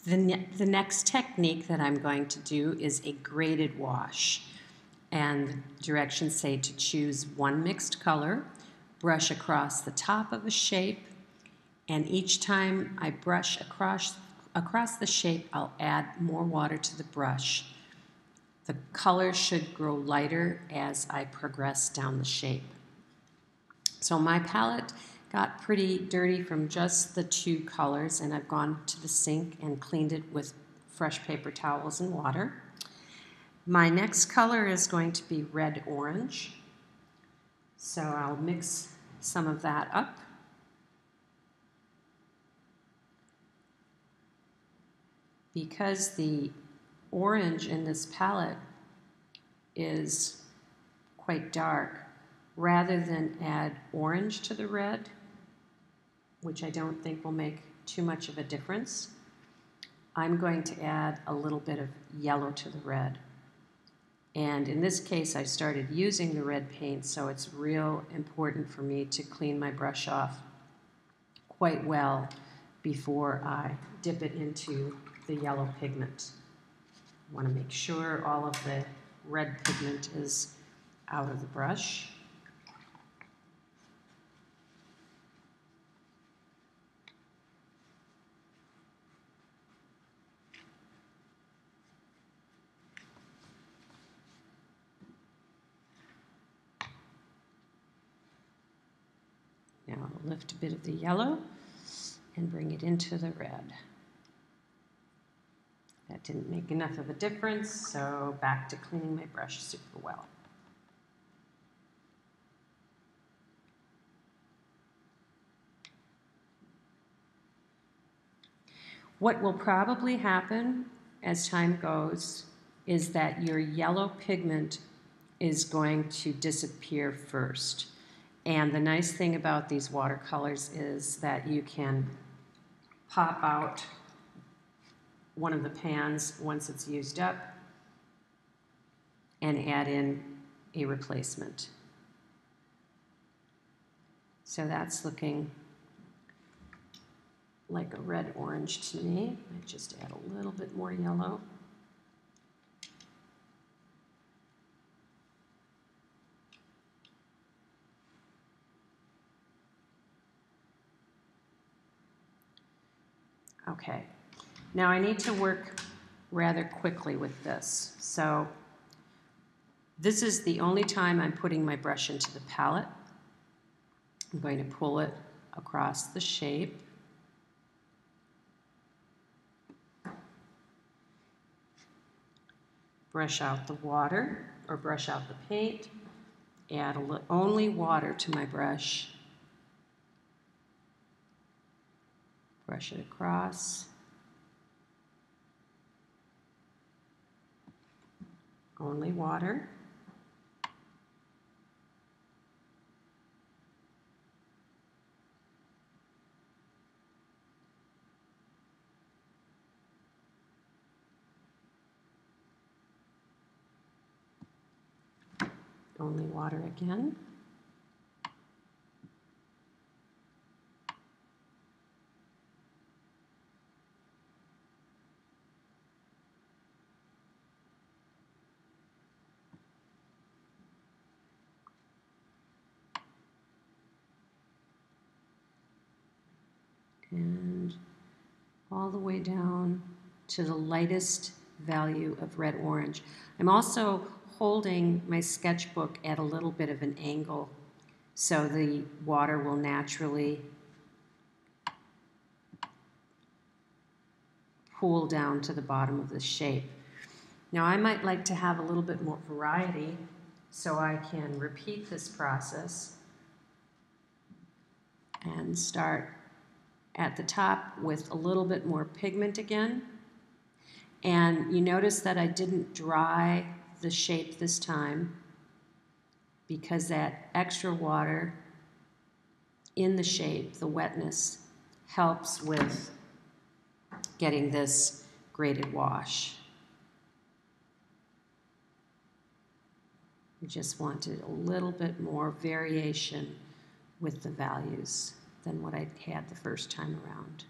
The next technique that I'm going to do is a graded wash. And the directions say to choose one mixed color, brush across the top of a shape, and each time I brush across the shape, I'll add more water to the brush. The color should grow lighter as I progress down the shape. So my palette got pretty dirty from just the two colors, and I've gone to the sink and cleaned it with fresh paper towels and water. My next color is going to be red-orange. So I'll mix some of that up. Because the orange in this palette is quite dark, rather than add orange to the red, which I don't think will make too much of a difference, I'm going to add a little bit of yellow to the red. And in this case, I started using the red paint, so it's real important for me to clean my brush off quite well before I dip it into the yellow pigment. I want to make sure all of the red pigment is out of the brush. Now I'll lift a bit of the yellow and bring it into the red. That didn't make enough of a difference, so back to cleaning my brush super well. What will probably happen as time goes is that your yellow pigment is going to disappear first. And the nice thing about these watercolors is that you can pop out one of the pans once it's used up and add in a replacement. So that's looking like a red-orange to me. I just add a little bit more yellow. Okay, now I need to work rather quickly with this. So this is the only time I'm putting my brush into the palette. I'm going to pull it across the shape. Brush out the water, or brush out the paint. Add only water to my brush. Brush it across. Only water. Only water again. And all the way down to the lightest value of red-orange. I'm also holding my sketchbook at a little bit of an angle so the water will naturally pool down to the bottom of the shape. Now I might like to have a little bit more variety, so I can repeat this process and start at the top with a little bit more pigment again. And you notice that I didn't dry the shape this time because that extra water in the shape, the wetness, helps with getting this graded wash. We just wanted a little bit more variation with the values than what I had the first time around.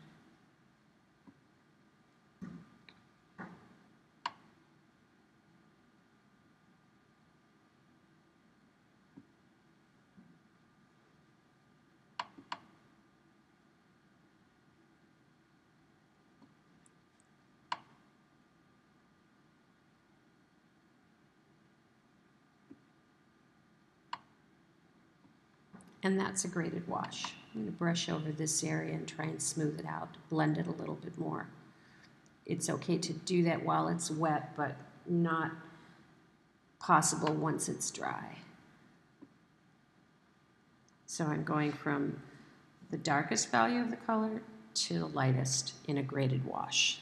And that's a graded wash. I'm going to brush over this area and try and smooth it out, blend it a little bit more. It's okay to do that while it's wet, but not possible once it's dry. So I'm going from the darkest value of the color to the lightest in a graded wash.